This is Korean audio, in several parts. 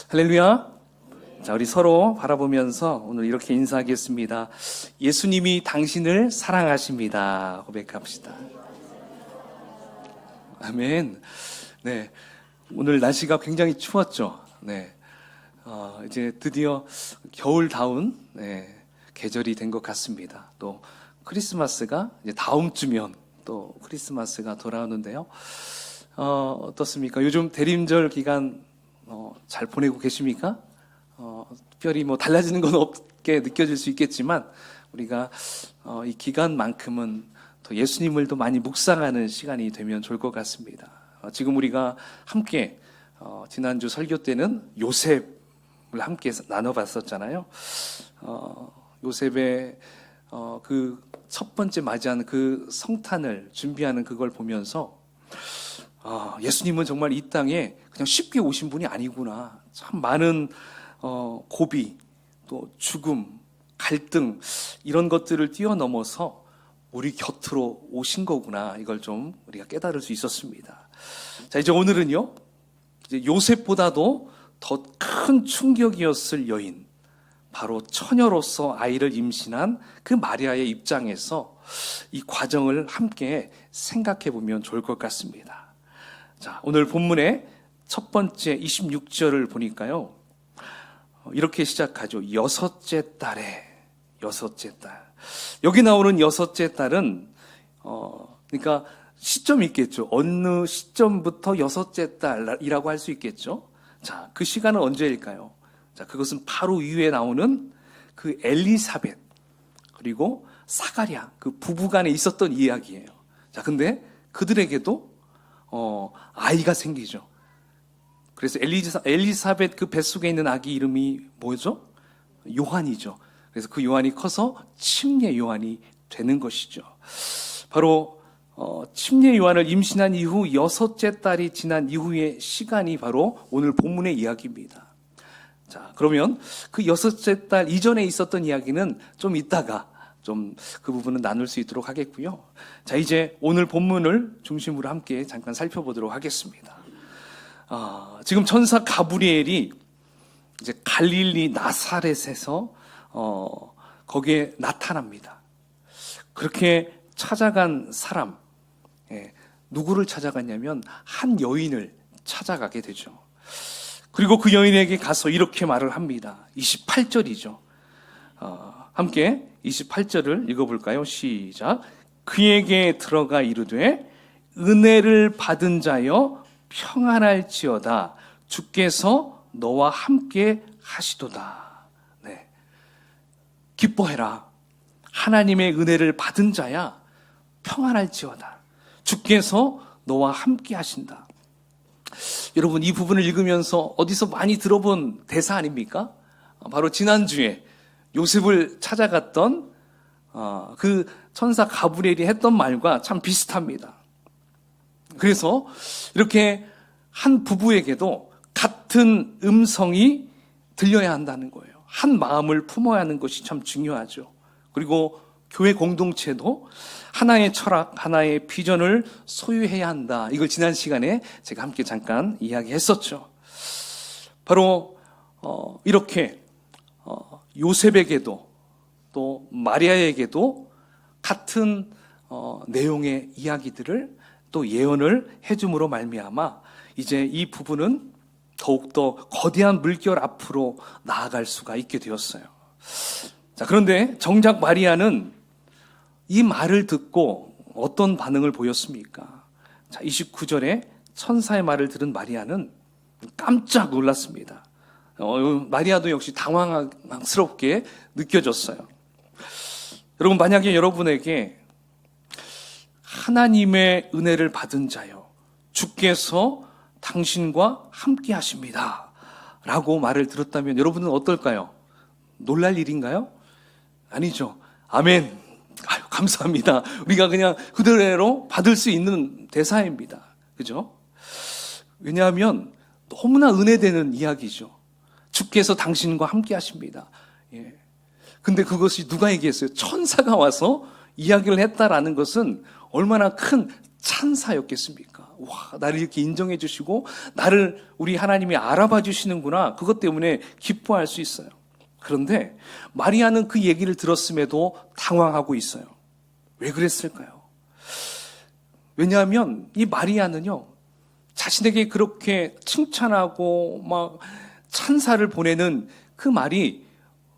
할렐루야. 자, 우리 서로 바라보면서 오늘 이렇게 인사하겠습니다. 예수님이 당신을 사랑하십니다. 고백합시다. 아멘. 네. 오늘 날씨가 굉장히 추웠죠. 네. 이제 드디어 겨울다운 계절이 된 것 같습니다. 또 크리스마스가 이제 다음 주면 또 크리스마스가 돌아오는데요. 어떻습니까? 요즘 대림절 기간 잘 보내고 계십니까? 특별히 달라지는 건 없게 느껴질 수 있겠지만 우리가 이 기간만큼은 더 예수님을 더 많이 묵상하는 시간이 되면 좋을 것 같습니다. 지금 우리가 함께 지난주 설교 때는 요셉을 함께 나눠봤었잖아요. 요셉의 그 첫 번째 맞이하는 그 성탄을 준비하는 그걸 보면서 예수님은 정말 이 땅에 그냥 쉽게 오신 분이 아니구나. 참 많은 고비, 또 죽음, 갈등 이런 것들을 뛰어넘어서 우리 곁으로 오신 거구나. 이걸 좀 우리가 깨달을 수 있었습니다. 자, 이제 오늘은요. 이제 요셉보다도 더 큰 충격이었을 여인, 바로 처녀로서 아이를 임신한 그 마리아의 입장에서 이 과정을 함께 생각해 보면 좋을 것 같습니다. 자, 오늘 본문의 첫 번째 26절을 보니까요. 이렇게 시작하죠. 여섯째 딸에, 여섯째 딸. 여기 나오는 여섯째 딸은, 그러니까 시점이 있겠죠. 어느 시점부터 여섯째 딸이라고 할 수 있겠죠. 자, 그 시간은 언제일까요? 자, 그것은 바로 위에 나오는 그 엘리사벳, 그리고 사가랴, 그 부부간에 있었던 이야기예요. 자, 근데 그들에게도, 아이가 생기죠. 그래서 엘리사벳 그 뱃속에 있는 아기 이름이 뭐죠? 요한이죠. 그래서 그 요한이 커서 침례 요한이 되는 것이죠. 바로 침례 요한을 임신한 이후 여섯째 딸이 지난 이후의 시간이 바로 오늘 본문의 이야기입니다. 자, 그러면 그 여섯째 딸 이전에 있었던 이야기는 좀 이따가 좀 그 부분은 나눌 수 있도록 하겠고요. 자, 이제 오늘 본문을 중심으로 함께 잠깐 살펴보도록 하겠습니다. 지금 천사 가브리엘이 이제 갈릴리 나사렛에서 거기에 나타납니다. 그렇게 찾아간 사람, 누구를 찾아갔냐면 한 여인을 찾아가게 되죠. 그리고 그 여인에게 가서 이렇게 말을 합니다. 28절이죠. 함께 28절을 읽어볼까요? 시작. 그에게 들어가 이르되 은혜를 받은 자여 평안할지어다. 주께서 너와 함께 하시도다. 네. 기뻐해라. 하나님의 은혜를 받은 자야 평안할지어다. 주께서 너와 함께 하신다. 여러분, 이 부분을 읽으면서 어디서 많이 들어본 대사 아닙니까? 바로 지난주에 요셉을 찾아갔던 그 천사 가브리엘이 했던 말과 참 비슷합니다. 그래서 이렇게 한 부부에게도 같은 음성이 들려야 한다는 거예요. 한 마음을 품어야 하는 것이 참 중요하죠. 그리고 교회 공동체도 하나의 철학, 하나의 비전을 소유해야 한다. 이걸 지난 시간에 제가 함께 잠깐 이야기했었죠. 바로 이렇게 요셉에게도 또 마리아에게도 같은 내용의 이야기들을 또 예언을 해줌으로 말미암아 이제 이 부부는 더욱더 거대한 물결 앞으로 나아갈 수가 있게 되었어요. 자, 그런데 정작 마리아는 이 말을 듣고 어떤 반응을 보였습니까? 자, 29절에 천사의 말을 들은 마리아는 깜짝 놀랐습니다. 마리아도 역시 당황스럽게 느껴졌어요. 여러분, 만약에 여러분에게 하나님의 은혜를 받은 자요, 주께서 당신과 함께 하십니다 라고 말을 들었다면 여러분은 어떨까요? 놀랄 일인가요? 아니죠. 아멘. 아유, 감사합니다. 우리가 그냥 그대로 받을 수 있는 대사입니다. 그죠? 왜냐하면 너무나 은혜되는 이야기죠. 주께서 당신과 함께 하십니다. 예. 근데 그것이 누가 얘기했어요? 천사가 와서 이야기를 했다라는 것은 얼마나 큰 찬사였겠습니까? 와, 나를 이렇게 인정해 주시고 나를 우리 하나님이 알아봐 주시는구나. 그것 때문에 기뻐할 수 있어요. 그런데 마리아는 그 얘기를 들었음에도 당황하고 있어요. 왜 그랬을까요? 왜냐하면 이 마리아는요, 자신에게 그렇게 칭찬하고 막 찬사를 보내는 그 말이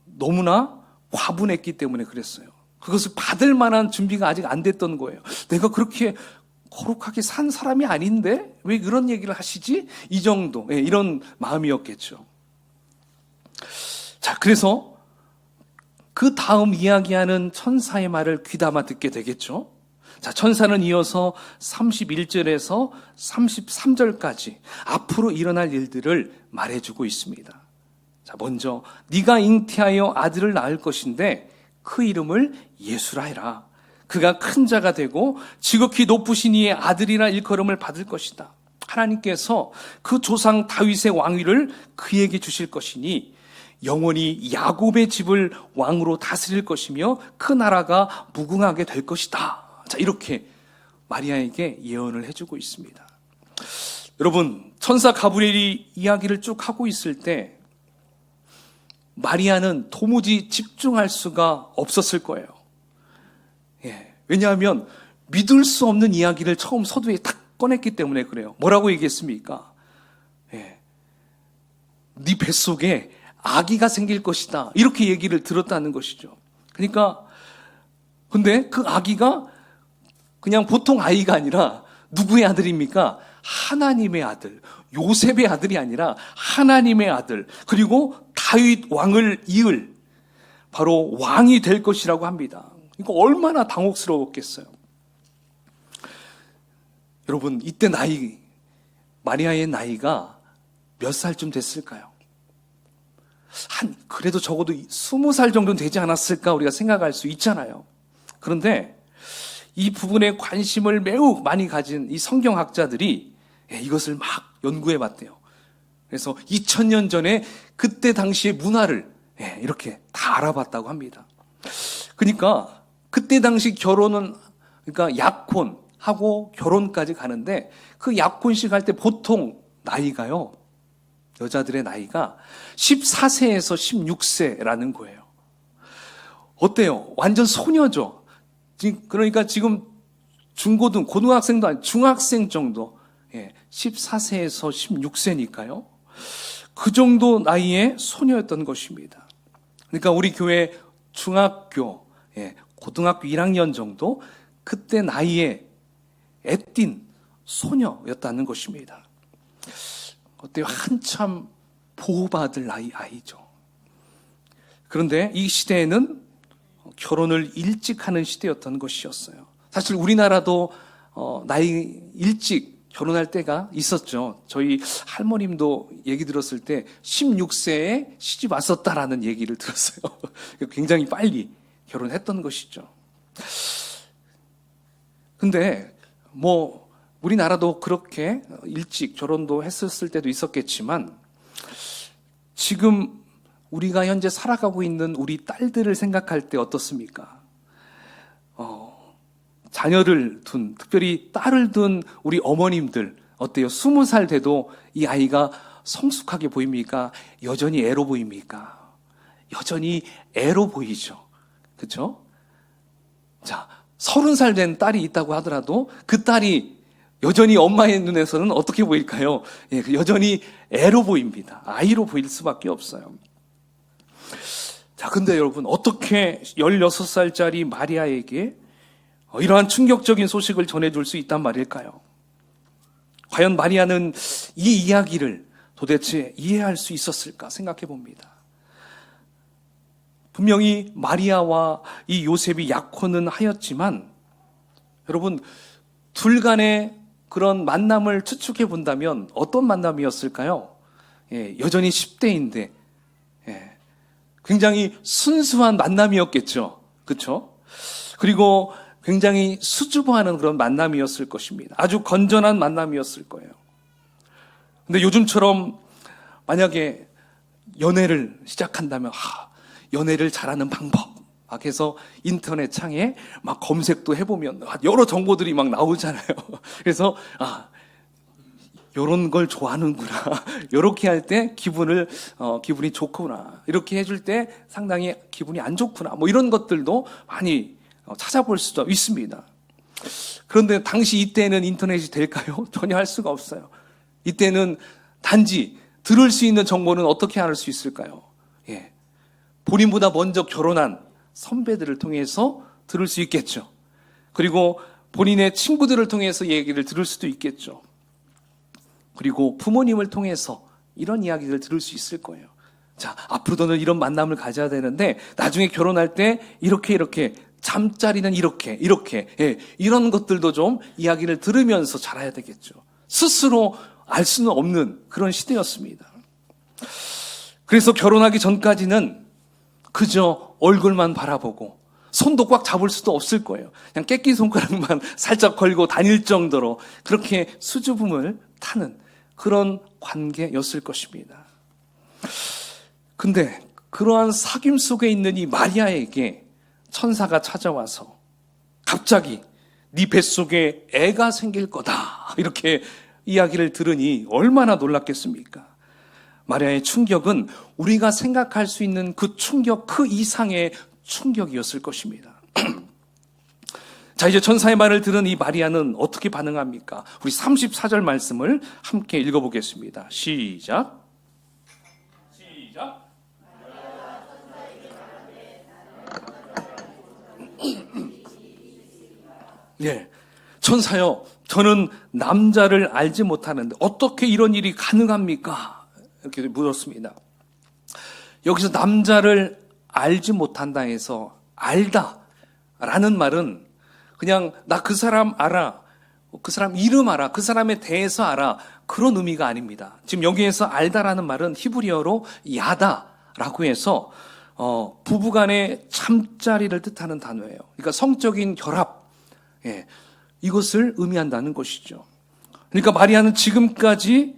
너무나 과분했기 때문에 그랬어요. 그것을 받을 만한 준비가 아직 안 됐던 거예요. 내가 그렇게 거룩하게 산 사람이 아닌데 왜 그런 얘기를 하시지? 이 정도, 이런 마음이었겠죠. 자, 그래서 그 다음 이야기하는 천사의 말을 귀담아 듣게 되겠죠. 자, 천사는 이어서 31절에서 33절까지 앞으로 일어날 일들을 말해주고 있습니다. 자, 먼저 네가 잉태하여 아들을 낳을 것인데 그 이름을 예수라 해라. 그가 큰 자가 되고 지극히 높으신 이의 아들이라 일컬음을 받을 것이다. 하나님께서 그 조상 다윗의 왕위를 그에게 주실 것이니 영원히 야곱의 집을 왕으로 다스릴 것이며 그 나라가 무궁하게 될 것이다. 자, 이렇게 마리아에게 예언을 해주고 있습니다. 여러분, 천사 가브리엘이 이야기를 쭉 하고 있을 때 마리아는 도무지 집중할 수가 없었을 거예요. 왜냐하면 믿을 수 없는 이야기를 처음 서두에 딱 꺼냈기 때문에 그래요. 뭐라고 얘기했습니까? 네 뱃속에 아기가 생길 것이다. 이렇게 얘기를 들었다는 것이죠. 그러니까 근데 그 아기가 그냥 보통 아이가 아니라 누구의 아들입니까? 하나님의 아들, 요셉의 아들이 아니라 하나님의 아들, 그리고 다윗 왕을 이을 바로 왕이 될 것이라고 합니다. 그러니까 얼마나 당혹스러웠겠어요. 여러분, 이때 마리아의 나이가 몇 살쯤 됐을까요? 그래도 적어도 20살 정도는 되지 않았을까 우리가 생각할 수 있잖아요. 그런데 이 부분에 관심을 매우 많이 가진 이 성경학자들이 이것을 막 연구해 봤대요. 그래서 2000년 전에 그때 당시의 문화를 이렇게 다 알아봤다고 합니다. 그러니까 그때 당시 결혼은, 그러니까 약혼하고 결혼까지 가는데 그 약혼식 할 때 보통 나이가요, 여자들의 나이가 14세에서 16세라는 거예요. 어때요? 완전 소녀죠. 그러니까 지금 고등학생도 아니 중학생 정도, 14세에서 16세니까요. 그 정도 나이의 소녀였던 것입니다. 그러니까 우리 교회 중학교, 고등학교 1학년 정도 그때 나이에 애띤 소녀였다는 것입니다. 어때요? 한참 보호받을 아이죠. 그런데 이 시대에는 결혼을 일찍 하는 시대였던 것이었어요. 사실 우리나라도 나이 일찍 결혼할 때가 있었죠. 저희 할머님도 얘기 들었을 때 16세에 시집 왔었다라는 얘기를 들었어요. 굉장히 빨리 결혼했던 것이죠. 근데 우리나라도 그렇게 일찍 결혼도 했었을 때도 있었겠지만 지금 우리가 현재 살아가고 있는 우리 딸들을 생각할 때 어떻습니까? 자녀를 둔, 특별히 딸을 둔 우리 어머님들 어때요? 20살 돼도 이 아이가 성숙하게 보입니까? 여전히 애로 보입니까? 여전히 애로 보이죠. 그렇죠? 자, 30살 된 딸이 있다고 하더라도 그 딸이 여전히 엄마의 눈에서는 어떻게 보일까요? 여전히 애로 보입니다. 아이로 보일 수밖에 없어요. 자, 근데 여러분, 어떻게 16살짜리 마리아에게 이러한 충격적인 소식을 전해줄 수 있단 말일까요? 과연 마리아는 이 이야기를 도대체 이해할 수 있었을까 생각해 봅니다. 분명히 마리아와 이 요셉이 약혼은 하였지만 여러분, 둘 간의 그런 만남을 추측해 본다면 어떤 만남이었을까요? 여전히 10대인데 굉장히 순수한 만남이었겠죠. 그렇죠? 그리고 굉장히 수줍어하는 그런 만남이었을 것입니다. 아주 건전한 만남이었을 거예요. 근데 요즘처럼 만약에 연애를 시작한다면 연애를 잘하는 방법 막 해서 인터넷 창에 막 검색도 해보면 여러 정보들이 막 나오잖아요. 그래서 요런 걸 좋아하는구나. 요렇게 할 때 기분이 좋구나. 이렇게 해줄 때 상당히 기분이 안 좋구나. 뭐 이런 것들도 많이 찾아볼 수도 있습니다. 그런데 당시 이때는 인터넷이 될까요? 전혀 할 수가 없어요. 이때는 단지 들을 수 있는 정보는 어떻게 알 수 있을까요? 예. 본인보다 먼저 결혼한 선배들을 통해서 들을 수 있겠죠. 그리고 본인의 친구들을 통해서 얘기를 들을 수도 있겠죠. 그리고 부모님을 통해서 이런 이야기를 들을 수 있을 거예요. 자, 앞으로도 이런 만남을 가져야 되는데 나중에 결혼할 때 이렇게 잠자리는 이렇게 예, 이런 것들도 좀 이야기를 들으면서 자라야 되겠죠. 스스로 알 수는 없는 그런 시대였습니다. 그래서 결혼하기 전까지는 그저 얼굴만 바라보고 손도 꽉 잡을 수도 없을 거예요. 그냥 깨끼 손가락만 살짝 걸고 다닐 정도로 그렇게 수줍음을 타는 그런 관계였을 것입니다. 근데 그러한 사귐 속에 있는 이 마리아에게 천사가 찾아와서 갑자기 네 뱃속에 애가 생길 거다 이렇게 이야기를 들으니 얼마나 놀랐겠습니까? 마리아의 충격은 우리가 생각할 수 있는 그 충격 그 이상의 충격이었을 것입니다. 자, 이제 천사의 말을 들은 이 마리아는 어떻게 반응합니까? 우리 34절 말씀을 함께 읽어보겠습니다. 시작. 예, 천사요, 저는 남자를 알지 못하는데 어떻게 이런 일이 가능합니까? 이렇게 물었습니다. 여기서 남자를 알지 못한다 해서 알다 라는 말은 그냥 나 그 사람 알아, 그 사람 이름 알아, 그 사람에 대해서 알아, 그런 의미가 아닙니다. 지금 여기에서 알다라는 말은 히브리어로 야다라고 해서 부부간의 잠자리를 뜻하는 단어예요. 그러니까 성적인 결합, 예, 이것을 의미한다는 것이죠. 그러니까 마리아는 지금까지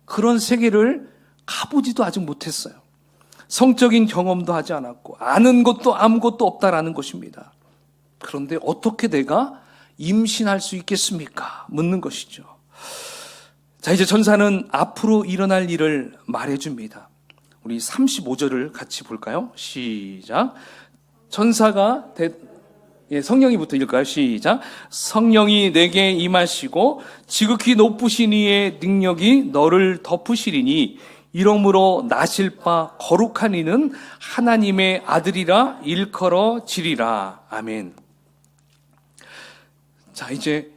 그런 세계를 가보지도 아직 못했어요. 성적인 경험도 하지 않았고 아는 것도 아무것도 없다라는 것입니다. 그런데 어떻게 내가 임신할 수 있겠습니까? 묻는 것이죠. 자, 이제 천사는 앞으로 일어날 일을 말해줍니다. 우리 35절을 같이 볼까요? 시작. 천사가 성령이부터 읽을까요? 시작. 성령이 내게 임하시고 지극히 높으신 이의 능력이 너를 덮으시리니 이러므로 나실 바 거룩한 이는 하나님의 아들이라 일컬어지리라. 아멘. 자, 이제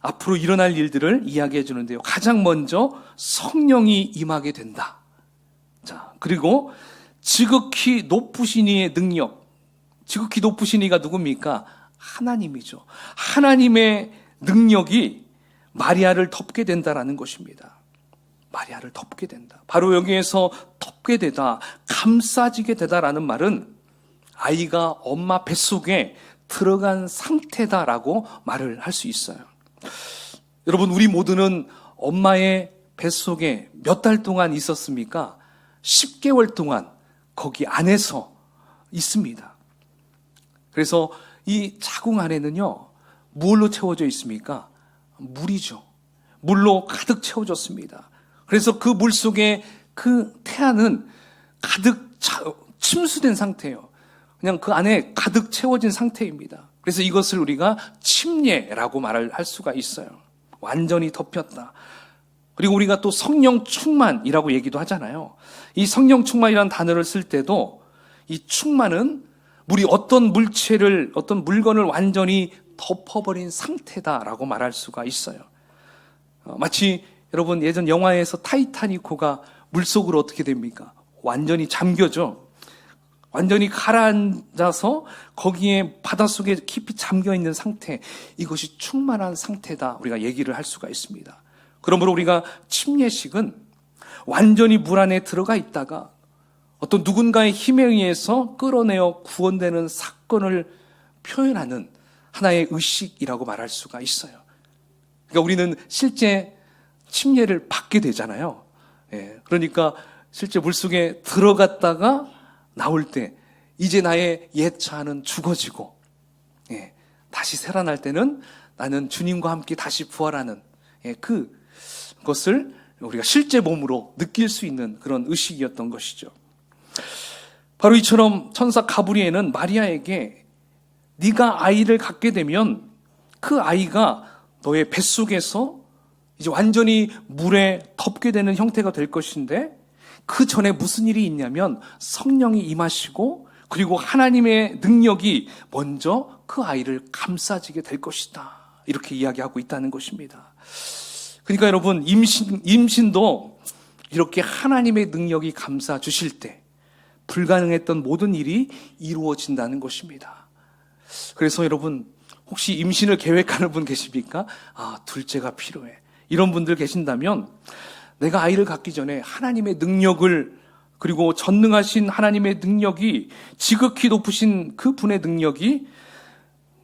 앞으로 일어날 일들을 이야기해 주는데요. 가장 먼저 성령이 임하게 된다. 자, 그리고 지극히 높으신 이의 능력. 지극히 높으신 이가 누굽니까? 하나님이죠. 하나님의 능력이 마리아를 덮게 된다라는 것입니다. 마리아를 덮게 된다. 바로 여기에서 덮게 되다, 감싸지게 되다라는 말은 아이가 엄마 뱃속에 들어간 상태다라고 말을 할 수 있어요. 여러분, 우리 모두는 엄마의 뱃속에 몇 달 동안 있었습니까? 10개월 동안 거기 안에서 있습니다. 그래서 이 자궁 안에는요, 뭘로 채워져 있습니까? 물이죠. 물로 가득 채워졌습니다. 그래서 그 물 속에 그 태아는 가득 침수된 상태예요. 그냥 그 안에 가득 채워진 상태입니다. 그래서 이것을 우리가 침례라고 말을 할 수가 있어요. 완전히 덮였다. 그리고 우리가 또 성령 충만이라고 얘기도 하잖아요. 이 성령 충만이라는 단어를 쓸 때도 이 충만은 우리 어떤 물체를, 어떤 물건을 완전히 덮어버린 상태다라고 말할 수가 있어요. 마치 여러분 예전 영화에서 타이타닉호가 물속으로 어떻게 됩니까? 완전히 잠겨져. 완전히 가라앉아서 거기에 바닷속에 깊이 잠겨있는 상태, 이것이 충만한 상태다 우리가 얘기를 할 수가 있습니다. 그러므로 우리가 침례식은 완전히 물 안에 들어가 있다가 어떤 누군가의 힘에 의해서 끌어내어 구원되는 사건을 표현하는 하나의 의식이라고 말할 수가 있어요. 그러니까 우리는 실제 침례를 받게 되잖아요. 예, 그러니까 실제 물속에 들어갔다가 나올 때 이제 나의 옛 자아는 죽어지고, 다시 살아날 때는 나는 주님과 함께 다시 부활하는, 그것을 우리가 실제 몸으로 느낄 수 있는 그런 의식이었던 것이죠. 바로 이처럼 천사 가브리엘은 마리아에게 네가 아이를 갖게 되면 그 아이가 너의 뱃속에서 이제 완전히 물에 덮게 되는 형태가 될 것인데, 그 전에 무슨 일이 있냐면 성령이 임하시고, 그리고 하나님의 능력이 먼저 그 아이를 감싸지게 될 것이다, 이렇게 이야기하고 있다는 것입니다. 그러니까 여러분, 임신도 이렇게 하나님의 능력이 감싸 주실 때 불가능했던 모든 일이 이루어진다는 것입니다. 그래서 여러분, 혹시 임신을 계획하는 분 계십니까? 둘째가 필요해, 이런 분들 계신다면, 내가 아이를 갖기 전에 하나님의 능력을, 그리고 전능하신 하나님의 능력이, 지극히 높으신 그 분의 능력이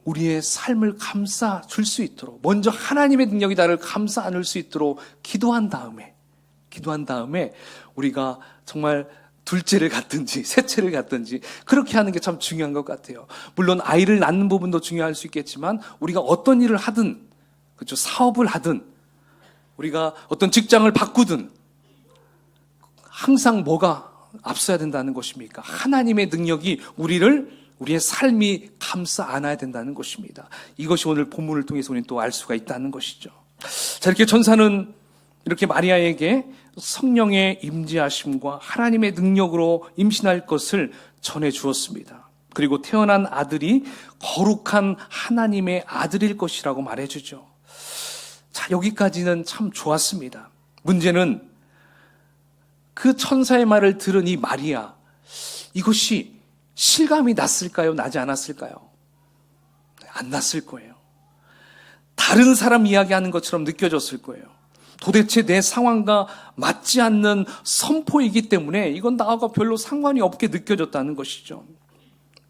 우리의 삶을 감싸 줄 수 있도록, 먼저 하나님의 능력이 나를 감싸 안을 수 있도록 기도한 다음에 우리가 정말 둘째를 갖든지 셋째를 갖든지 그렇게 하는 게 참 중요한 것 같아요. 물론 아이를 낳는 부분도 중요할 수 있겠지만, 우리가 어떤 일을 하든, 그렇죠, 사업을 하든, 우리가 어떤 직장을 바꾸든, 항상 뭐가 앞서야 된다는 것입니까? 하나님의 능력이 우리의 삶이 감싸 안아야 된다는 것입니다. 이것이 오늘 본문을 통해서 우리는 또 알 수가 있다는 것이죠. 자, 이렇게 천사는 이렇게 마리아에게 성령의 임재하심과 하나님의 능력으로 임신할 것을 전해 주었습니다. 그리고 태어난 아들이 거룩한 하나님의 아들일 것이라고 말해주죠. 자, 여기까지는 참 좋았습니다. 문제는 그 천사의 말을 들은 이 마리아, 이것이 실감이 났을까요? 나지 않았을까요? 안 났을 거예요. 다른 사람 이야기하는 것처럼 느껴졌을 거예요. 도대체 내 상황과 맞지 않는 선포이기 때문에 이건 나하고 별로 상관이 없게 느껴졌다는 것이죠.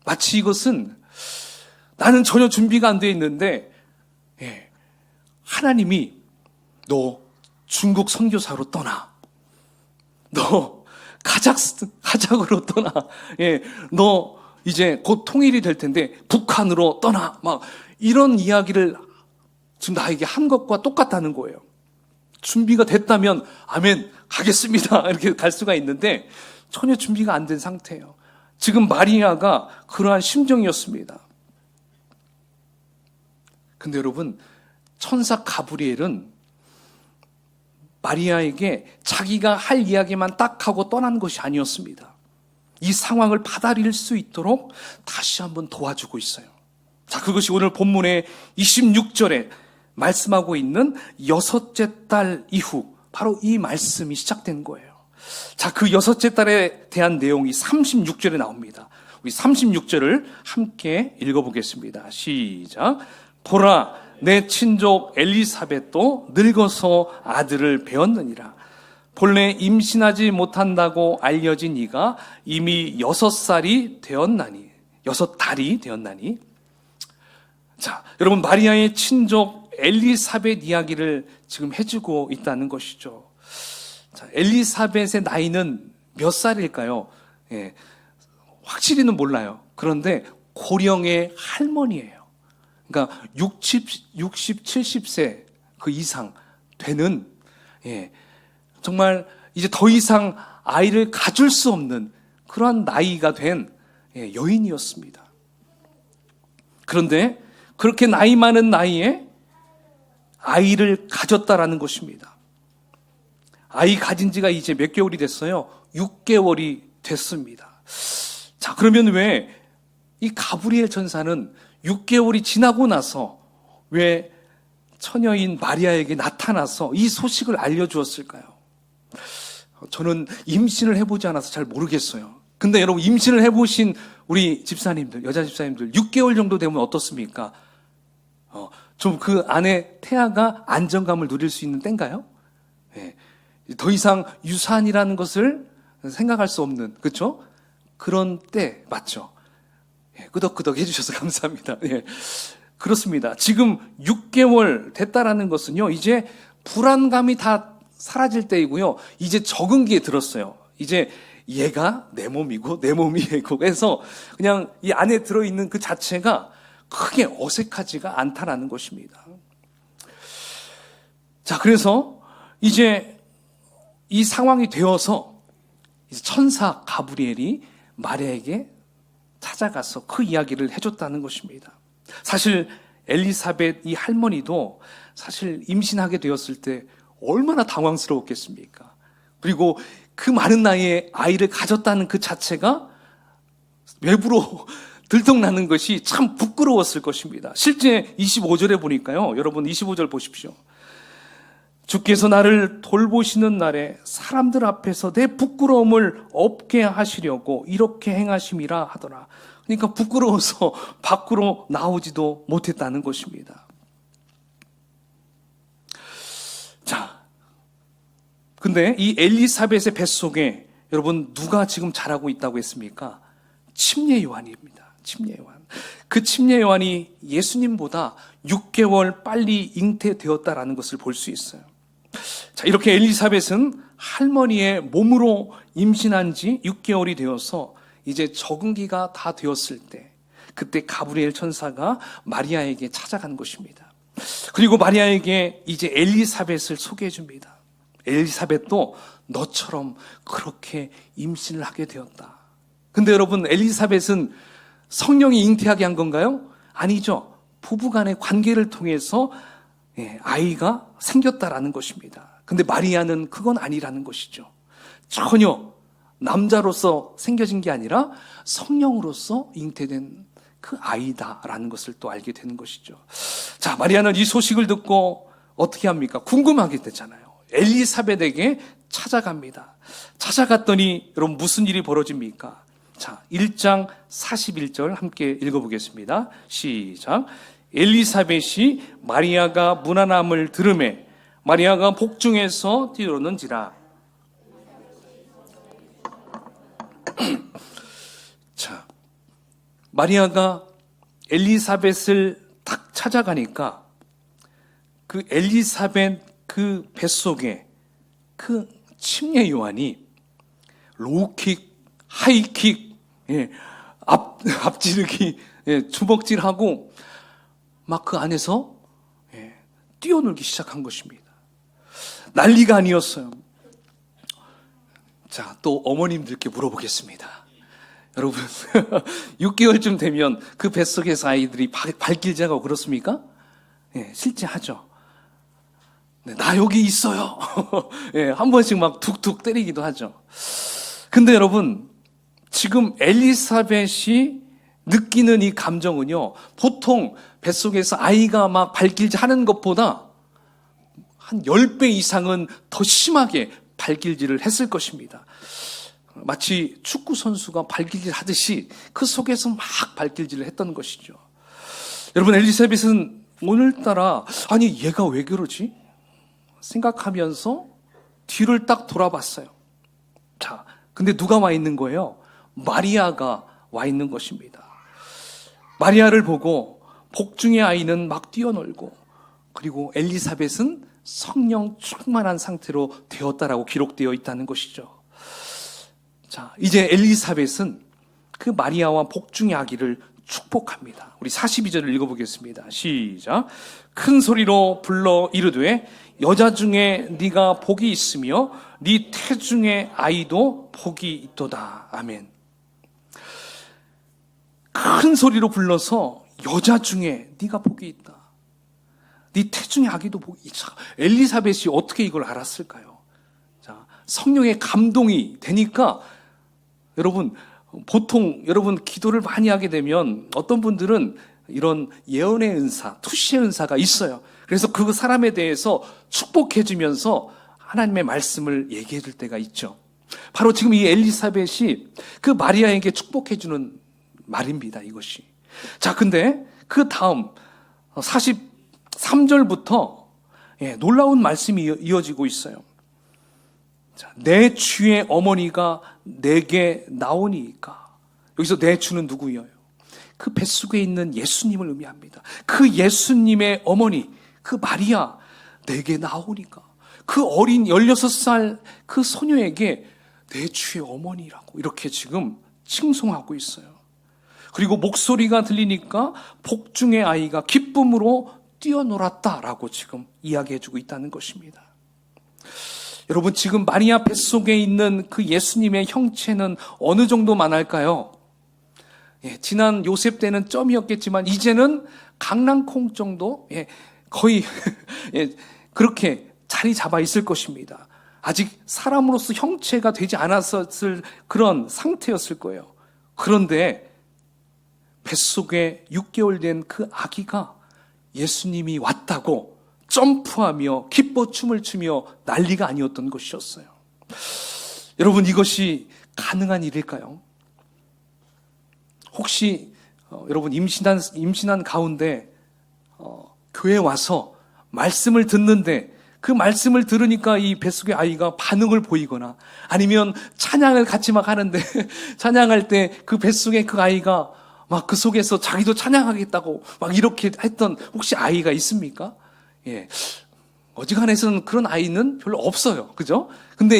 마치 이것은 나는 전혀 준비가 안 돼 있는데, 하나님이 너 중국 선교사로 떠나, 너 가작으로 떠나, 너 이제 곧 통일이 될 텐데 북한으로 떠나, 막 이런 이야기를 지금 나에게 한 것과 똑같다는 거예요. 준비가 됐다면 아멘, 가겠습니다, 이렇게 갈 수가 있는데 전혀 준비가 안 된 상태예요. 지금 마리아가 그러한 심정이었습니다. 근데 여러분, 천사 가브리엘은 마리아에게 자기가 할 이야기만 딱 하고 떠난 것이 아니었습니다. 이 상황을 받아들일 수 있도록 다시 한번 도와주고 있어요. 자, 그것이 오늘 본문의 26절에 말씀하고 있는 여섯째 달 이후 바로 이 말씀이 시작된 거예요. 자, 그 여섯째 달에 대한 내용이 36절에 나옵니다. 우리 36절을 함께 읽어보겠습니다. 시작. 보라, 내 친족 엘리사벳도 늙어서 아들을 배었느니라. 본래 임신하지 못한다고 알려진 이가 이미 6달이 되었나니. 자, 여러분, 마리아의 친족 엘리사벳 이야기를 지금 해주고 있다는 것이죠. 자, 엘리사벳의 나이는 몇 살일까요? 확실히는 몰라요. 그런데 고령의 할머니예요. 그러니까 60, 70세 그 이상 되는, 정말 이제 더 이상 아이를 가질 수 없는 그러한 나이가 된 여인이었습니다. 그런데 그렇게 나이 많은 나이에 아이를 가졌다라는 것입니다. 아이 가진 지가 이제 몇 개월이 됐어요? 6개월이 됐습니다. 자, 그러면 왜 이 가브리엘 천사는 6개월이 지나고 나서 왜 처녀인 마리아에게 나타나서 이 소식을 알려주었을까요? 저는 임신을 해보지 않아서 잘 모르겠어요. 근데 여러분, 임신을 해보신 우리 집사님들, 여자 집사님들 6개월 정도 되면 어떻습니까? 좀 그 안에 태아가 안정감을 누릴 수 있는 때인가요? 더 이상 유산이라는 것을 생각할 수 없는, 그렇죠? 그런 때 맞죠? 끄덕끄덕 해주셔서 감사합니다. 그렇습니다. 지금 6개월 됐다라는 것은요, 이제 불안감이 다 사라질 때이고요, 이제 적응기에 들었어요. 이제 얘가 내 몸이고 내 몸이 얘고 해서 그냥 이 안에 들어있는 그 자체가 크게 어색하지가 않다라는 것입니다. 자, 그래서 이제 이 상황이 되어서 천사 가브리엘이 마리아에게 찾아가서 그 이야기를 해줬다는 것입니다. 사실 엘리사벳 이 할머니도 사실 임신하게 되었을 때 얼마나 당황스러웠겠습니까? 그리고 그 많은 나이에 아이를 가졌다는 그 자체가 외부로 들통나는 것이 참 부끄러웠을 것입니다. 실제 25절에 보니까요. 여러분 25절 보십시오. 주께서 나를 돌보시는 날에 사람들 앞에서 내 부끄러움을 없게 하시려고 이렇게 행하심이라 하더라. 그러니까 부끄러워서 밖으로 나오지도 못했다는 것입니다. 자, 근데 이 엘리사벳의 뱃속에 여러분 누가 지금 자라고 있다고 했습니까? 침례 요한입니다. 침례 요한. 그 침례 요한이 예수님보다 6개월 빨리 잉태되었다라는 것을 볼 수 있어요. 자, 이렇게 엘리사벳은 할머니의 몸으로 임신한 지 6개월이 되어서 이제 적응기가 다 되었을 때 그때 가브리엘 천사가 마리아에게 찾아간 것입니다. 그리고 마리아에게 이제 엘리사벳을 소개해 줍니다. 엘리사벳도 너처럼 그렇게 임신을 하게 되었다. 근데 여러분 엘리사벳은 성령이 잉태하게 한 건가요? 아니죠. 부부간의 관계를 통해서 아이가 생겼다라는 것입니다. 근데 마리아는 그건 아니라는 것이죠. 전혀 남자로서 생겨진 게 아니라 성령으로서 잉태된 그 아이다라는 것을 또 알게 되는 것이죠. 자, 마리아는 이 소식을 듣고 어떻게 합니까? 궁금하게 되잖아요. 엘리사벳에게 찾아갑니다. 찾아갔더니 여러분 무슨 일이 벌어집니까? 자, 1장 41절 함께 읽어보겠습니다. 시작. 엘리사벳이 마리아가 무난함을 들으매 마리아가 복중에서 뛰어오는지라. 자, 마리아가 엘리사벳을 딱 찾아가니까 그 엘리사벳 그 뱃속에 그 침례 요한이 로우킥, 하이킥, 앞지르기, 주먹질하고 막 그 안에서 뛰어놀기 시작한 것입니다. 난리가 아니었어요. 자, 또 어머님들께 물어보겠습니다. 여러분 6개월쯤 되면 그 뱃속에서 아이들이 발길질하고 그렇습니까? 실제 하죠. 나 여기 있어요. 한 번씩 막 툭툭 때리기도 하죠. 근데 여러분 지금 엘리사벳이 느끼는 이 감정은요, 보통 뱃속에서 아이가 막 발길질하는 것보다 한 10배 이상은 더 심하게 발길질을 했을 것입니다. 마치 축구 선수가 발길질 하듯이 그 속에서 막 발길질을 했던 것이죠. 여러분 엘리사벳은 오늘따라 아니 얘가 왜 그러지? 생각하면서 뒤를 딱 돌아봤어요. 자, 근데 누가 와 있는 거예요? 마리아가 와 있는 것입니다. 마리아를 보고 복중의 아이는 막 뛰어놀고 그리고 엘리사벳은 성령 충만한 상태로 되었다라고 기록되어 있다는 것이죠. 자, 이제 엘리사벳은 그 마리아와 복중의 아기를 축복합니다. 우리 42절을 읽어보겠습니다. 시작. 큰 소리로 불러 이르되 여자 중에 네가 복이 있으며 네 태중의 아이도 복이 있도다. 아멘. 큰 소리로 불러서 여자 중에 네가 복이 있다. 네 태중의 아기도 복이 있다. 엘리사벳이 어떻게 이걸 알았을까요? 자, 성령의 감동이 되니까 여러분 보통 여러분 기도를 많이 하게 되면 어떤 분들은 이런 예언의 은사, 투시의 은사가 있어요. 그래서 그 사람에 대해서 축복해 주면서 하나님의 말씀을 얘기해 줄 때가 있죠. 바로 지금 이 엘리사벳이 그 마리아에게 축복해 주는 말입니다, 이것이. 자, 근데 그 다음 43절부터 놀라운 말씀이 이어지고 있어요. 자, 내 주의 어머니가 내게 나오니까. 여기서 내 주는 누구예요? 그 뱃속에 있는 예수님을 의미합니다. 그 예수님의 어머니, 그 마리아, 내게 나오니까. 그 어린 16살 그 소녀에게 내 주의 어머니라고 이렇게 지금 칭송하고 있어요. 그리고 목소리가 들리니까 복중의 아이가 기쁨으로 뛰어놀았다라고 지금 이야기해주고 있다는 것입니다. 여러분, 지금 마리아 뱃속에 있는 그 예수님의 형체는 어느 정도만할까요? 지난 요셉 때는 점이었겠지만 이제는 강낭콩 정도, 거의 그렇게 자리 잡아 있을 것입니다. 아직 사람으로서 형체가 되지 않았을 그런 상태였을 거예요. 그런데 뱃속에 6개월 된 그 아기가 예수님이 왔다고 점프하며 기뻐 춤을 추며 난리가 아니었던 것이었어요. 여러분, 이것이 가능한 일일까요? 혹시 여러분 임신한 가운데 교회 와서 말씀을 듣는데 그 말씀을 들으니까 이 뱃속의 아이가 반응을 보이거나 아니면 찬양을 같이 막 하는데 찬양할 때 그 뱃속의 그 아이가 막 그 속에서 자기도 찬양하겠다고 막 이렇게 했던 혹시 아이가 있습니까? 어지간해서는 그런 아이는 별로 없어요. 그죠? 근데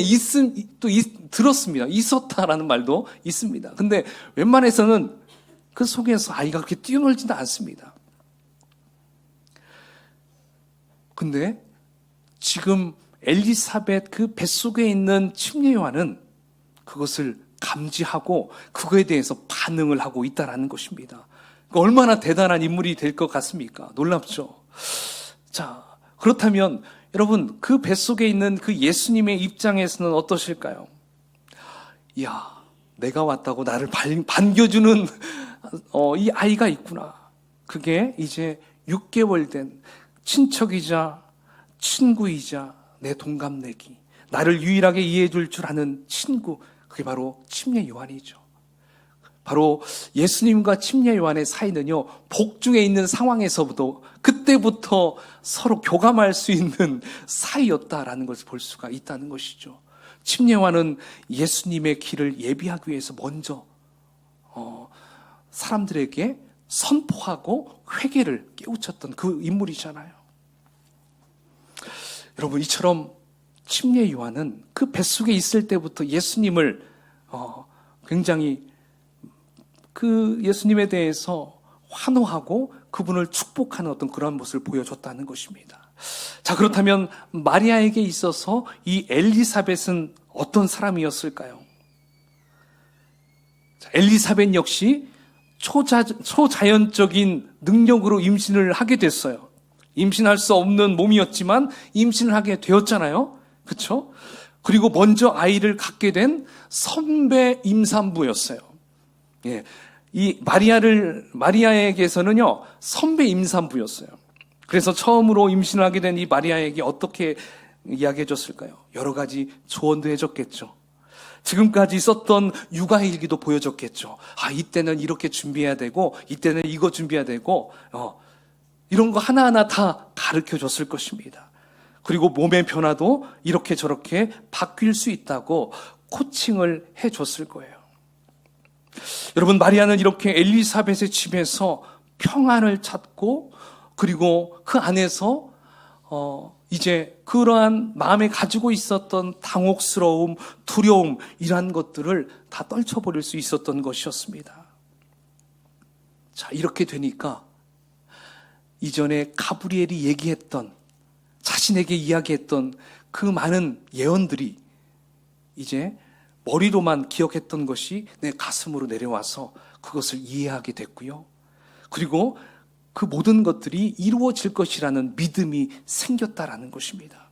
들었습니다. 있었다라는 말도 있습니다. 근데 웬만해서는 그 속에서 아이가 그렇게 뛰어놀지도 않습니다. 근데 지금 엘리사벳 그 뱃속에 있는 침례 요한은 그것을 감지하고 그거에 대해서 반응을 하고 있다는 것입니다. 얼마나 대단한 인물이 될 것 같습니까? 놀랍죠? 자, 그렇다면 여러분, 그 뱃속에 있는 그 예수님의 입장에서는 어떠실까요? 이야, 내가 왔다고 나를 반겨주는 이 아이가 있구나. 그게 이제 6개월 된 친척이자 친구이자 내 동갑내기, 나를 유일하게 이해해 줄 줄 아는 친구, 그게 바로 침례 요한이죠. 바로 예수님과 침례 요한의 사이는요, 복중에 있는 상황에서부터 그때부터 서로 교감할 수 있는 사이였다라는 것을 볼 수가 있다는 것이죠. 침례 요한은 예수님의 길을 예비하기 위해서 먼저 사람들에게 선포하고 회개를 깨우쳤던 그 인물이잖아요. 여러분, 이처럼 침례 요한은 그 뱃속에 있을 때부터 예수님을 굉장히 그 예수님에 대해서 환호하고 그분을 축복하는 어떤 그런 모습을 보여줬다는 것입니다. 자, 그렇다면 마리아에게 있어서 이 엘리사벳은 어떤 사람이었을까요? 자, 엘리사벳 역시 초자연적인 능력으로 임신을 하게 됐어요. 임신할 수 없는 몸이었지만 임신을 하게 되었잖아요. 그렇죠? 그리고 먼저 아이를 갖게 된 선배 임산부였어요. 이 마리아에게서는요, 선배 임산부였어요. 그래서 처음으로 임신을 하게 된 이 마리아에게 어떻게 이야기해 줬을까요? 여러 가지 조언도 해줬겠죠. 지금까지 썼던 육아일기도 보여줬겠죠. 이때는 이렇게 준비해야 되고, 이때는 이거 준비해야 되고, 이런 거 하나하나 다 가르쳐 줬을 것입니다. 그리고 몸의 변화도 이렇게 저렇게 바뀔 수 있다고 코칭을 해 줬을 거예요. 여러분, 마리아는 이렇게 엘리사벳의 집에서 평안을 찾고, 그리고 그 안에서 이제 그러한 마음에 가지고 있었던 당혹스러움, 두려움, 이러한 것들을 다 떨쳐버릴 수 있었던 것이었습니다. 자, 이렇게 되니까 이전에 가브리엘이 얘기했던, 자신에게 이야기했던 그 많은 예언들이 이제 머리로만 기억했던 것이 내 가슴으로 내려와서 그것을 이해하게 됐고요. 그리고 그 모든 것들이 이루어질 것이라는 믿음이 생겼다라는 것입니다.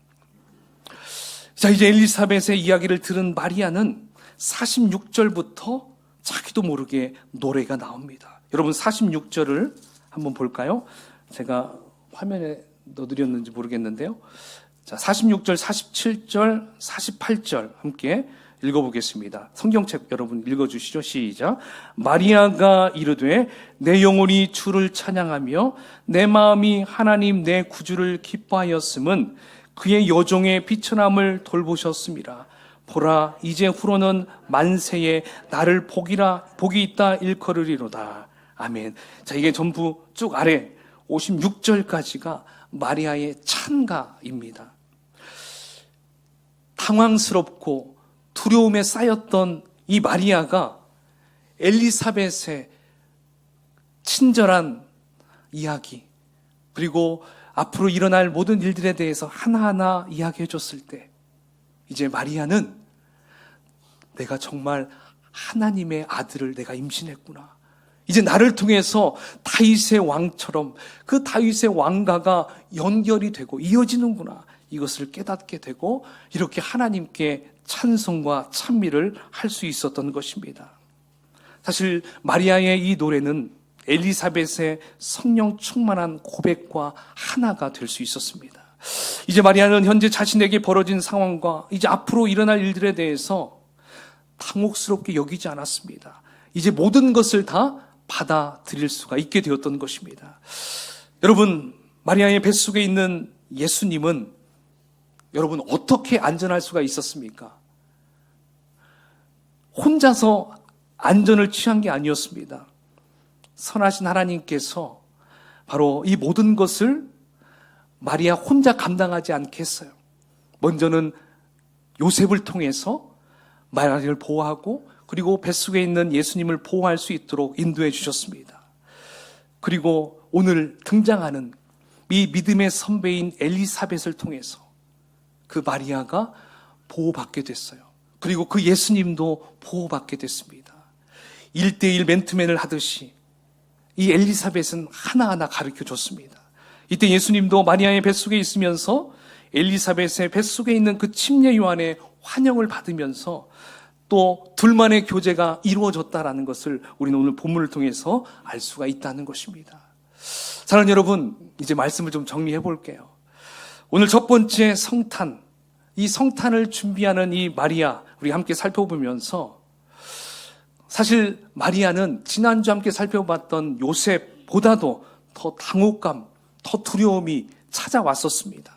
자, 이제 엘리사벳의 이야기를 들은 마리아는 46절부터 자기도 모르게 노래가 나옵니다. 여러분, 46절을 한번 볼까요? 제가 화면에 넣어드렸는지 모르겠는데요. 자, 46절, 47절, 48절 함께 읽어보겠습니다. 성경책 여러분 읽어주시죠. 시작. 마리아가 이르되 내 영혼이 주를 찬양하며 내 마음이 하나님 내 구주를 기뻐하였음은 그의 여종의 비천함을 돌보셨습니다. 보라, 이제 후로는 만세에 나를 복이 있다 일컬으리로다. 아멘. 자, 이게 전부 쭉 아래 56절까지가 마리아의 찬가입니다. 당황스럽고 두려움에 쌓였던 이 마리아가 엘리사벳의 친절한 이야기, 그리고 앞으로 일어날 모든 일들에 대해서 하나하나 이야기해 줬을 때, 이제 마리아는 내가 정말 하나님의 아들을 내가 임신했구나. 이제 나를 통해서 다윗의 왕처럼 그 다윗의 왕가가 연결이 되고 이어지는구나. 이것을 깨닫게 되고 이렇게 하나님께 찬송과 찬미를 할 수 있었던 것입니다. 사실 마리아의 이 노래는 엘리사벳의 성령 충만한 고백과 하나가 될 수 있었습니다. 이제 마리아는 현재 자신에게 벌어진 상황과 이제 앞으로 일어날 일들에 대해서 당혹스럽게 여기지 않았습니다. 이제 모든 것을 다 받아들일 수가 있게 되었던 것입니다. 여러분, 마리아의 뱃속에 있는 예수님은 여러분 어떻게 안전할 수가 있었습니까? 혼자서 안전을 취한 게 아니었습니다. 선하신 하나님께서 바로 이 모든 것을 마리아 혼자 감당하지 않게 했어요. 먼저는 요셉을 통해서 마리아를 보호하고 그리고 뱃속에 있는 예수님을 보호할 수 있도록 인도해 주셨습니다. 그리고 오늘 등장하는 이 믿음의 선배인 엘리사벳을 통해서 그 마리아가 보호받게 됐어요. 그리고 그 예수님도 보호받게 됐습니다. 1대1 맨투맨을 하듯이 이 엘리사벳은 하나하나 가르쳐 줬습니다. 이때 예수님도 마리아의 뱃속에 있으면서 엘리사벳의 뱃속에 있는 그 침례 요한의 환영을 받으면서 또 둘만의 교제가 이루어졌다라는 것을 우리는 오늘 본문을 통해서 알 수가 있다는 것입니다. 사랑하는 여러분, 이제 말씀을 좀 정리해 볼게요. 오늘 첫 번째 성탄, 이 성탄을 준비하는 이 마리아, 우리 함께 살펴보면서 사실 마리아는 지난주 함께 살펴봤던 요셉보다도 더 당혹감, 더 두려움이 찾아왔었습니다.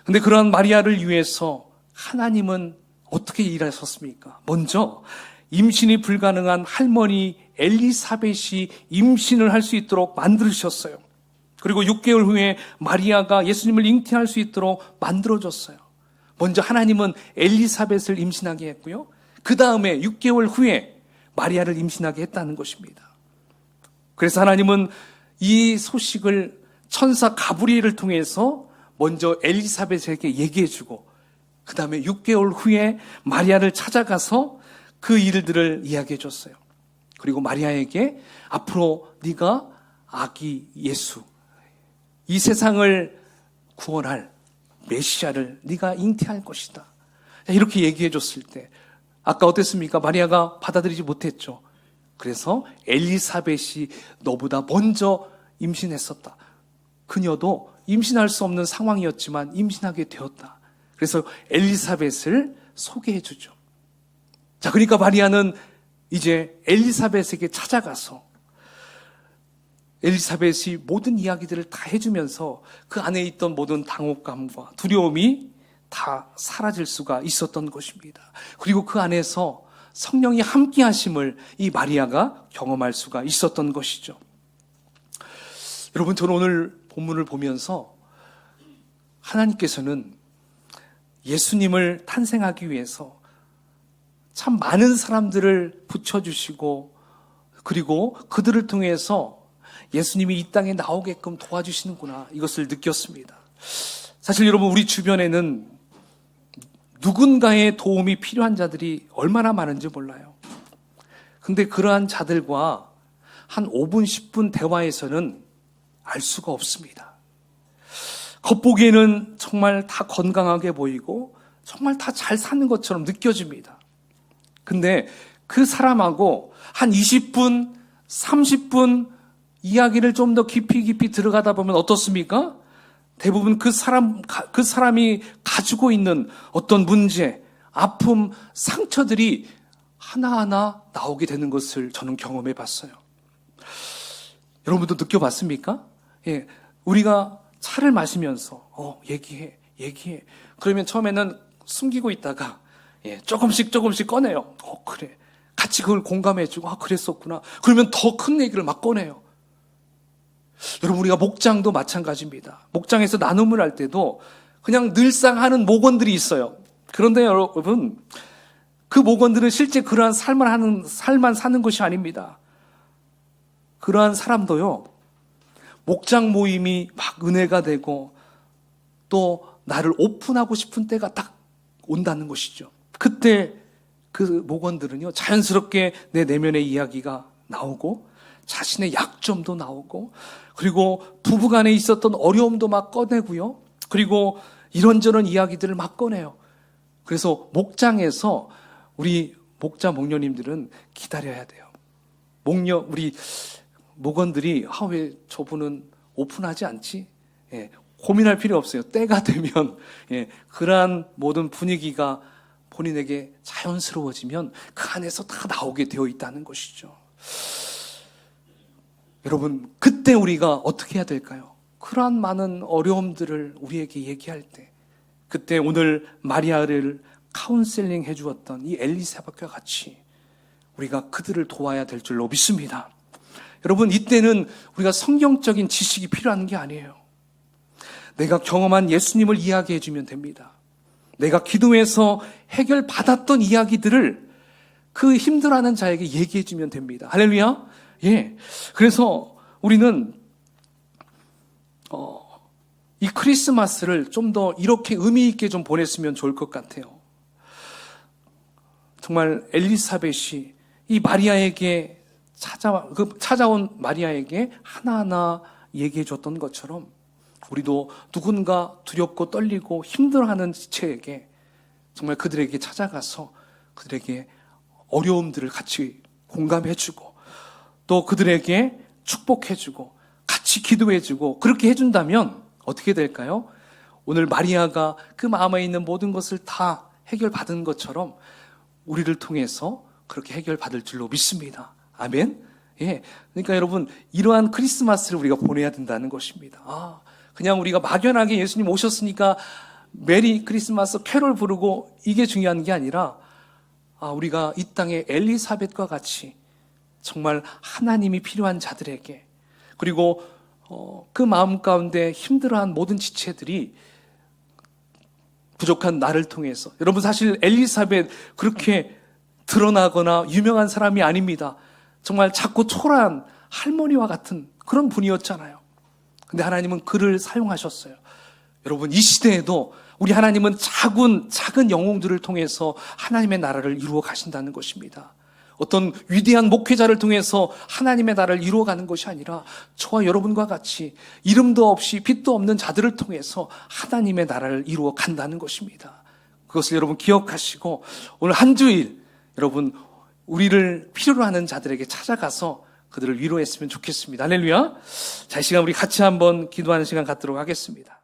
근데 그러한 마리아를 위해서 하나님은 어떻게 일하셨습니까? 먼저 임신이 불가능한 할머니 엘리사벳이 임신을 할 수 있도록 만드셨어요. 그리고 6개월 후에 마리아가 예수님을 잉태할 수 있도록 만들어줬어요. 먼저 하나님은 엘리사벳을 임신하게 했고요. 그 다음에 6개월 후에 마리아를 임신하게 했다는 것입니다. 그래서 하나님은 이 소식을 천사 가브리엘을 통해서 먼저 엘리사벳에게 얘기해주고 그 다음에 6개월 후에 마리아를 찾아가서 그 일들을 이야기해줬어요. 그리고 마리아에게 앞으로 네가 아기 예수, 이 세상을 구원할 메시아를 네가 잉태할 것이다. 이렇게 얘기해줬을 때 아까 어땠습니까? 마리아가 받아들이지 못했죠. 그래서 엘리사벳이 너보다 먼저 임신했었다. 그녀도 임신할 수 없는 상황이었지만 임신하게 되었다. 그래서 엘리사벳을 소개해 주죠. 자, 그러니까 마리아는 이제 엘리사벳에게 찾아가서 엘리사벳이 모든 이야기들을 다 해주면서 그 안에 있던 모든 당혹감과 두려움이 다 사라질 수가 있었던 것입니다. 그리고 그 안에서 성령이 함께 하심을 이 마리아가 경험할 수가 있었던 것이죠. 여러분, 저는 오늘 본문을 보면서 하나님께서는 예수님을 탄생하기 위해서 참 많은 사람들을 붙여주시고 그리고 그들을 통해서 예수님이 이 땅에 나오게끔 도와주시는구나, 이것을 느꼈습니다. 사실 여러분, 우리 주변에는 누군가의 도움이 필요한 자들이 얼마나 많은지 몰라요. 근데 그러한 자들과 한 5분, 10분 대화에서는 알 수가 없습니다. 겉보기에는 정말 다 건강하게 보이고 정말 다 잘 사는 것처럼 느껴집니다. 근데 그 사람하고 한 20분, 30분 이야기를 좀 더 깊이 들어가다 보면 어떻습니까? 대부분 그 사람이 가지고 있는 어떤 문제, 아픔, 상처들이 하나하나 나오게 되는 것을 저는 경험해 봤어요. 여러분도 느껴봤습니까? 예, 우리가 차를 마시면서 얘기해. 그러면 처음에는 숨기고 있다가 조금씩 꺼내요. 그래. 같이 그걸 공감해주고 그랬었구나. 그러면 더 큰 얘기를 막 꺼내요. 여러분, 우리가 목장도 마찬가지입니다. 목장에서 나눔을 할 때도 그냥 늘상 하는 목원들이 있어요. 그런데 여러분, 그 목원들은 실제 그러한 삶만 사는 것이 아닙니다. 그러한 사람도요, 목장 모임이 막 은혜가 되고 또 나를 오픈하고 싶은 때가 딱 온다는 것이죠. 그때 그 목원들은요, 자연스럽게 내 내면의 이야기가 나오고 자신의 약점도 나오고, 그리고 부부간에 있었던 어려움도 막 꺼내고요, 그리고 이런저런 이야기들을 막 꺼내요. 그래서 목장에서 우리 목자 목녀님들은 기다려야 돼요. 우리 목원들이 왜 저분은 오픈하지 않지? 고민할 필요 없어요. 때가 되면 그러한 모든 분위기가 본인에게 자연스러워지면 그 안에서 다 나오게 되어 있다는 것이죠. 여러분, 그때 우리가 어떻게 해야 될까요? 그러한 많은 어려움들을 우리에게 얘기할 때, 그때 오늘 마리아를 카운셀링 해주었던 이 엘리사벳과 같이 우리가 그들을 도와야 될 줄로 믿습니다. 여러분, 이때는 우리가 성경적인 지식이 필요한 게 아니에요. 내가 경험한 예수님을 이야기해 주면 됩니다. 내가 기도해서 해결받았던 이야기들을 그 힘들어하는 자에게 얘기해 주면 됩니다. 할렐루야. 그래서 우리는 이 크리스마스를 좀 더 이렇게 의미 있게 좀 보냈으면 좋을 것 같아요. 정말 엘리사벳이 이 마리아에게 찾아온 마리아에게 하나하나 얘기해 줬던 것처럼, 우리도 누군가 두렵고 떨리고 힘들어하는 지체에게 정말 그들에게 찾아가서 그들에게 어려움들을 같이 공감해주고, 또 그들에게 축복해주고 같이 기도해주고, 그렇게 해준다면 어떻게 될까요? 오늘 마리아가 그 마음에 있는 모든 것을 다 해결받은 것처럼 우리를 통해서 그렇게 해결받을 줄로 믿습니다. 아멘. 그러니까 여러분, 이러한 크리스마스를 우리가 보내야 된다는 것입니다. 그냥 우리가 막연하게 예수님 오셨으니까 메리 크리스마스 캐롤 부르고 이게 중요한 게 아니라, 우리가 이 땅의 엘리사벳과 같이 정말 하나님이 필요한 자들에게, 그리고 그 마음 가운데 힘들어한 모든 지체들이 부족한 나를 통해서, 여러분 사실 엘리사벳 그렇게 드러나거나 유명한 사람이 아닙니다. 정말 작고 초라한 할머니와 같은 그런 분이었잖아요. 근데 하나님은 그를 사용하셨어요. 여러분, 이 시대에도 우리 하나님은 작은 영웅들을 통해서 하나님의 나라를 이루어 가신다는 것입니다. 어떤 위대한 목회자를 통해서 하나님의 나라를 이루어가는 것이 아니라 저와 여러분과 같이 이름도 없이 빛도 없는 자들을 통해서 하나님의 나라를 이루어 간다는 것입니다. 그것을 여러분 기억하시고 오늘 한 주일 여러분 우리를 필요로 하는 자들에게 찾아가서 그들을 위로했으면 좋겠습니다. 할렐루야. 자, 이 시간 우리 같이 한번 기도하는 시간 갖도록 하겠습니다.